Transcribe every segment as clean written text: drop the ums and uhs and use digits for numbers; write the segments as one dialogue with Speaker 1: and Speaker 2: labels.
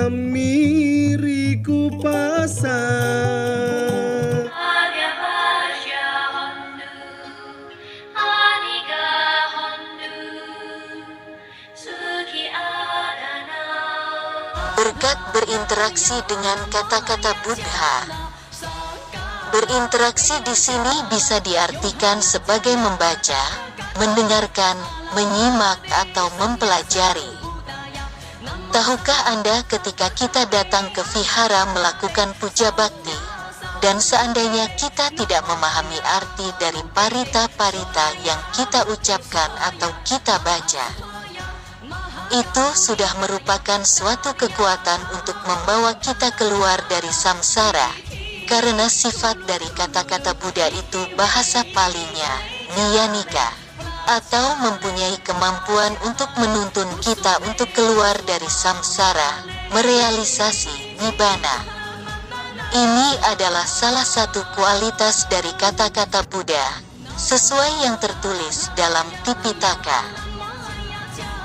Speaker 1: amiriku pasang.
Speaker 2: Berkat berinteraksi dengan kata-kata Buddha. Berinteraksi di sini bisa diartikan sebagai membaca, mendengarkan, menyimak atau mempelajari. Tahukah Anda ketika kita datang ke vihara melakukan puja bakti, dan seandainya kita tidak memahami arti dari parita-parita yang kita ucapkan atau kita baca, itu sudah merupakan suatu kekuatan untuk membawa kita keluar dari samsara, karena sifat dari kata-kata Buddha itu bahasa palinya, niyanika, atau mempunyai kemampuan untuk menuntun kita untuk keluar dari samsara, merealisasi nibbana. Ini adalah salah satu kualitas dari kata-kata Buddha, sesuai yang tertulis dalam Tipitaka.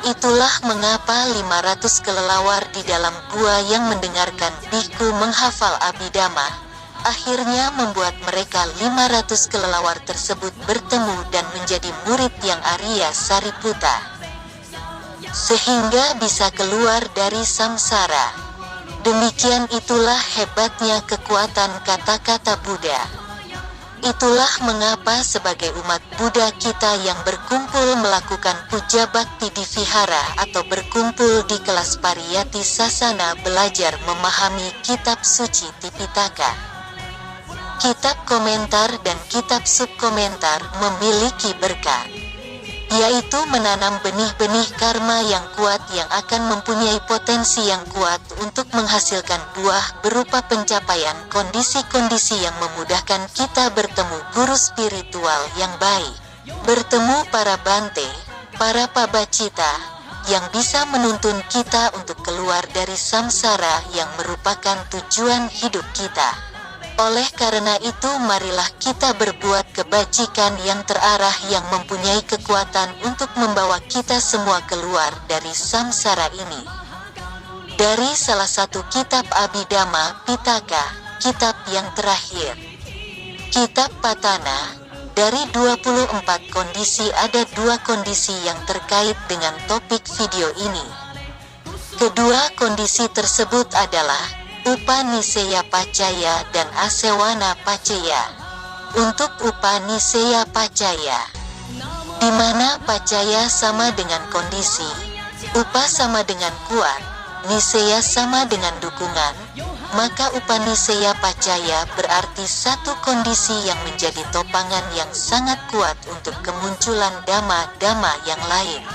Speaker 2: Itulah mengapa 500 kelelawar di dalam gua yang mendengarkan biku menghafal Abhidhamma, akhirnya membuat mereka 500 kelelawar tersebut bertemu dan menjadi murid yang Arya Sariputta, sehingga bisa keluar dari samsara. Demikian itulah hebatnya kekuatan kata-kata Buddha. Itulah mengapa sebagai umat Buddha kita yang berkumpul melakukan puja bakti di vihara atau berkumpul di kelas Pariyati Sasana belajar memahami kitab suci Tipitaka. Kitab komentar dan kitab subkomentar memiliki berkat, yaitu menanam benih-benih karma yang kuat yang akan mempunyai potensi yang kuat untuk menghasilkan buah berupa pencapaian kondisi-kondisi yang memudahkan kita bertemu guru spiritual yang baik, bertemu para bante, para pabacita, yang bisa menuntun kita untuk keluar dari samsara yang merupakan tujuan hidup kita. Oleh karena itu marilah kita berbuat kebajikan yang terarah yang mempunyai kekuatan untuk membawa kita semua keluar dari samsara ini. Dari salah satu kitab Abhidhamma Pitaka, kitab yang terakhir. Kitab Patana, dari 24 kondisi ada 2 kondisi yang terkait dengan topik video ini. Kedua kondisi tersebut adalah Upaniseya Pacaya dan Asewana Pacaya. Untuk Upaniseya Pacaya, di mana Pacaya sama dengan kondisi, Upa sama dengan kuat, Niseya sama dengan dukungan, maka Upaniseya Pacaya berarti satu kondisi yang menjadi topangan yang sangat kuat untuk kemunculan dhamma-dhamma yang lain.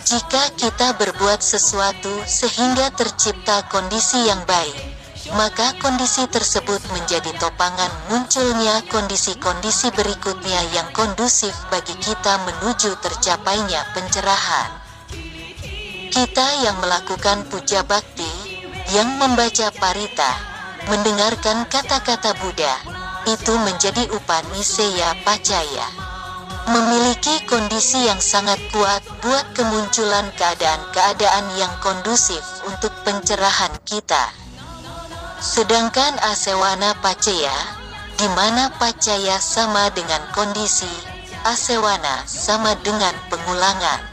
Speaker 2: Jika kita berbuat sesuatu sehingga tercipta kondisi yang baik, maka kondisi tersebut menjadi topangan munculnya kondisi-kondisi berikutnya yang kondusif bagi kita menuju tercapainya pencerahan. Kita yang melakukan puja bakti, yang membaca parita, mendengarkan kata-kata Buddha, itu menjadi Upaniseya Pacaya. Memiliki kondisi yang sangat kuat buat kemunculan keadaan-keadaan yang kondusif untuk pencerahan kita. Sedangkan Asewana Pacaya, di mana Pacaya sama dengan kondisi, Asewana sama dengan pengulangan.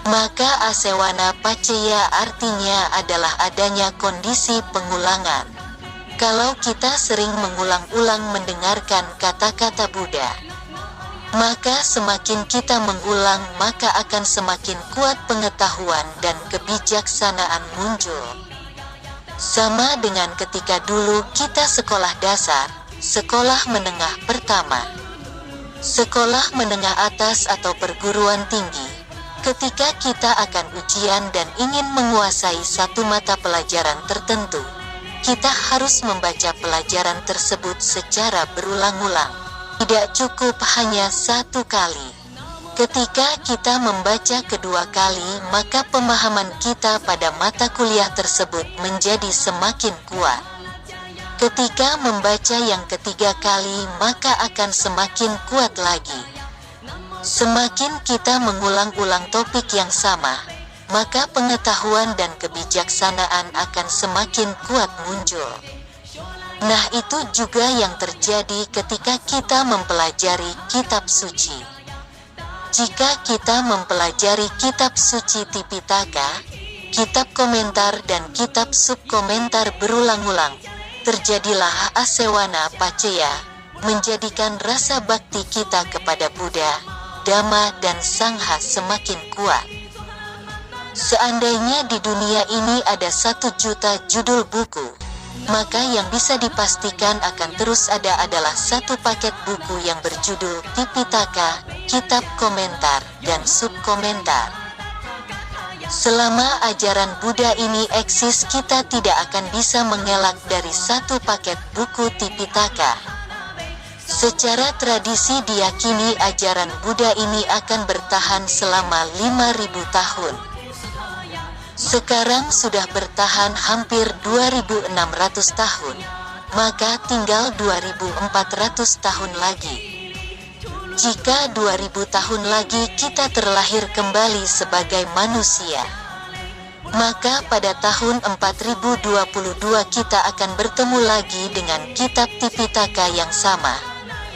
Speaker 2: Maka Asewana Pacaya artinya adalah adanya kondisi pengulangan. Kalau kita sering mengulang-ulang mendengarkan kata-kata Buddha, maka semakin kita mengulang maka akan semakin kuat pengetahuan dan kebijaksanaan muncul. Sama dengan ketika dulu kita sekolah dasar, sekolah menengah pertama, sekolah menengah atas atau perguruan tinggi. Ketika kita akan ujian dan ingin menguasai satu mata pelajaran tertentu, kita harus membaca pelajaran tersebut secara berulang-ulang. Tidak cukup hanya satu kali. Ketika kita membaca kedua kali, maka pemahaman kita pada mata kuliah tersebut menjadi semakin kuat. Ketika membaca yang ketiga kali, maka akan semakin kuat lagi. Semakin kita mengulang-ulang topik yang sama, maka pengetahuan dan kebijaksanaan akan semakin kuat muncul. Nah, itu juga yang terjadi ketika kita mempelajari kitab suci. Jika kita mempelajari kitab suci Tipitaka, kitab komentar dan kitab subkomentar berulang-ulang, terjadilah asewana paceya, menjadikan rasa bakti kita kepada Buddha, Dhamma dan Sangha semakin kuat. Seandainya di dunia ini ada 1 juta judul buku, maka yang bisa dipastikan akan terus ada adalah 1 paket buku yang berjudul Tipitaka, kitab komentar, dan subkomentar. Selama ajaran Buddha ini eksis, kita tidak akan bisa mengelak dari 1 paket buku Tipitaka. Secara tradisi diyakini ajaran Buddha ini akan bertahan selama 5.000 tahun. Sekarang sudah bertahan hampir 2.600 tahun, maka tinggal 2.400 tahun lagi. Jika 2.000 tahun lagi kita terlahir kembali sebagai manusia, maka pada tahun 4022 kita akan bertemu lagi dengan kitab Tipitaka yang sama.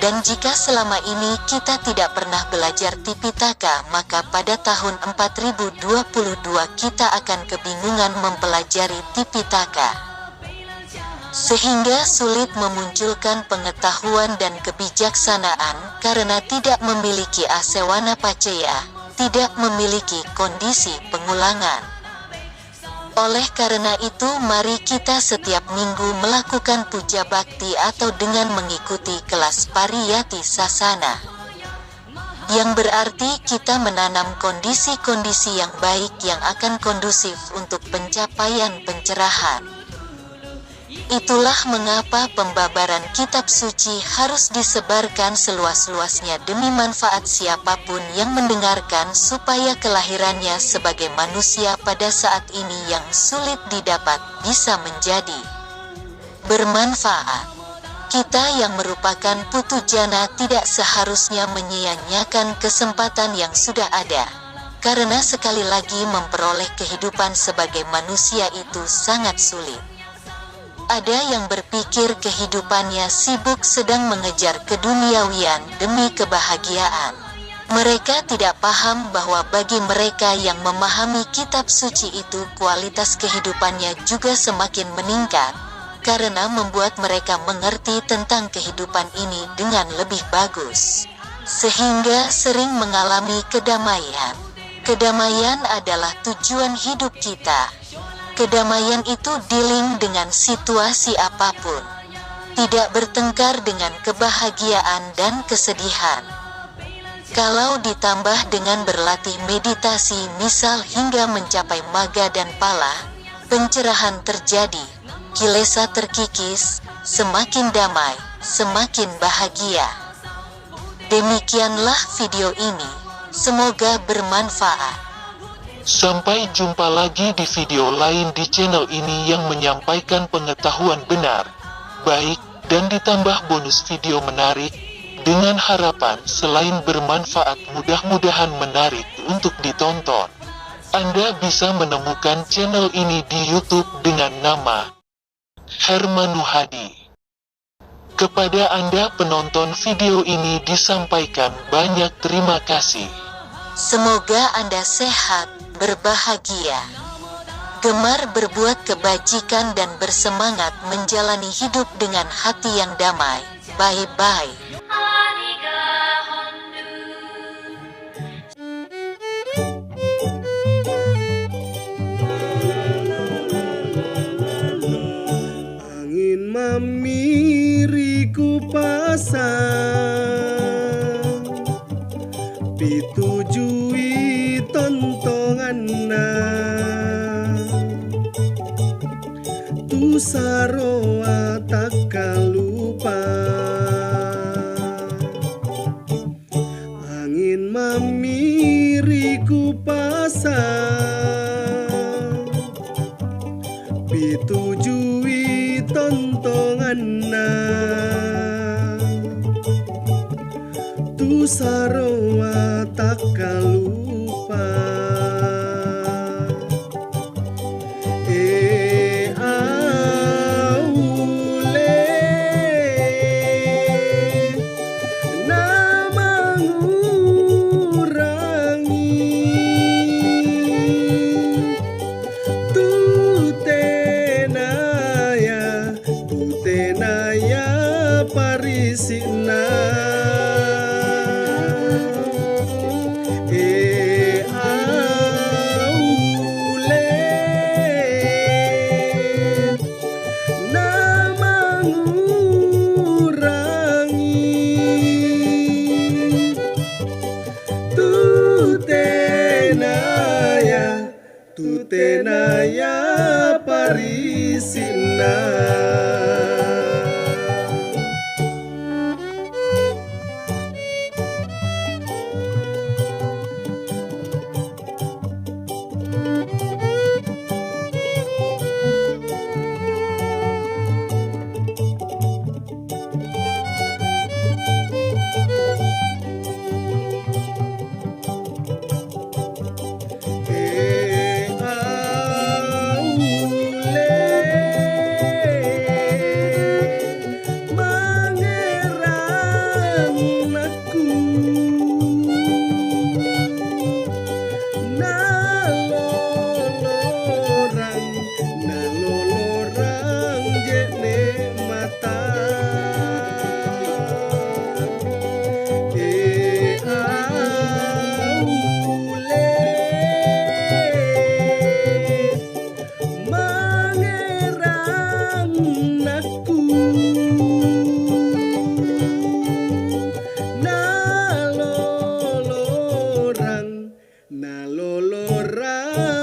Speaker 2: Dan jika selama ini kita tidak pernah belajar Tipitaka, maka pada tahun 4022 kita akan kebingungan mempelajari Tipitaka. Sehingga sulit memunculkan pengetahuan dan kebijaksanaan karena tidak memiliki asewana paceya, tidak memiliki kondisi pengulangan. Oleh karena itu, mari kita setiap minggu melakukan puja bakti atau dengan mengikuti kelas pariyati sasana. Yang berarti kita menanam kondisi-kondisi yang baik yang akan kondusif untuk pencapaian pencerahan. Itulah mengapa pembabaran kitab suci harus disebarkan seluas-luasnya demi manfaat siapapun yang mendengarkan, supaya kelahirannya sebagai manusia pada saat ini yang sulit didapat bisa menjadi bermanfaat. Kita yang merupakan putu jana tidak seharusnya menyia-nyiakan kesempatan yang sudah ada, karena sekali lagi memperoleh kehidupan sebagai manusia itu sangat sulit. Ada yang berpikir kehidupannya sibuk sedang mengejar keduniawian demi kebahagiaan. Mereka tidak paham bahwa bagi mereka yang memahami kitab suci itu, kualitas kehidupannya juga semakin meningkat, karena membuat mereka mengerti tentang kehidupan ini dengan lebih bagus, sehingga sering mengalami kedamaian. Kedamaian adalah tujuan hidup kita. Kedamaian itu dealing dengan situasi apapun, tidak bertengkar dengan kebahagiaan dan kesedihan. Kalau ditambah dengan berlatih meditasi misal hingga mencapai magga dan pala, pencerahan terjadi, kilesa terkikis, semakin damai, semakin bahagia. Demikianlah video ini, semoga bermanfaat.
Speaker 1: Sampai jumpa lagi di video lain di channel ini yang menyampaikan pengetahuan benar, baik, dan ditambah bonus video menarik, dengan harapan selain bermanfaat mudah-mudahan menarik untuk ditonton. Anda bisa menemukan channel ini di YouTube dengan nama Hermanu Hadi. Kepada Anda penonton video ini disampaikan banyak terima kasih.
Speaker 2: Semoga Anda sehat, berbahagia, gemar berbuat kebajikan dan bersemangat menjalani hidup dengan hati yang damai. Bye-bye.
Speaker 3: Angin mamiriku pasang pitujui tontonganna tu saroa tak kalupa. Angin mamiriku pasang pitujui tontonganna tu saroa tak kalupa. dari sinar. Nalolorang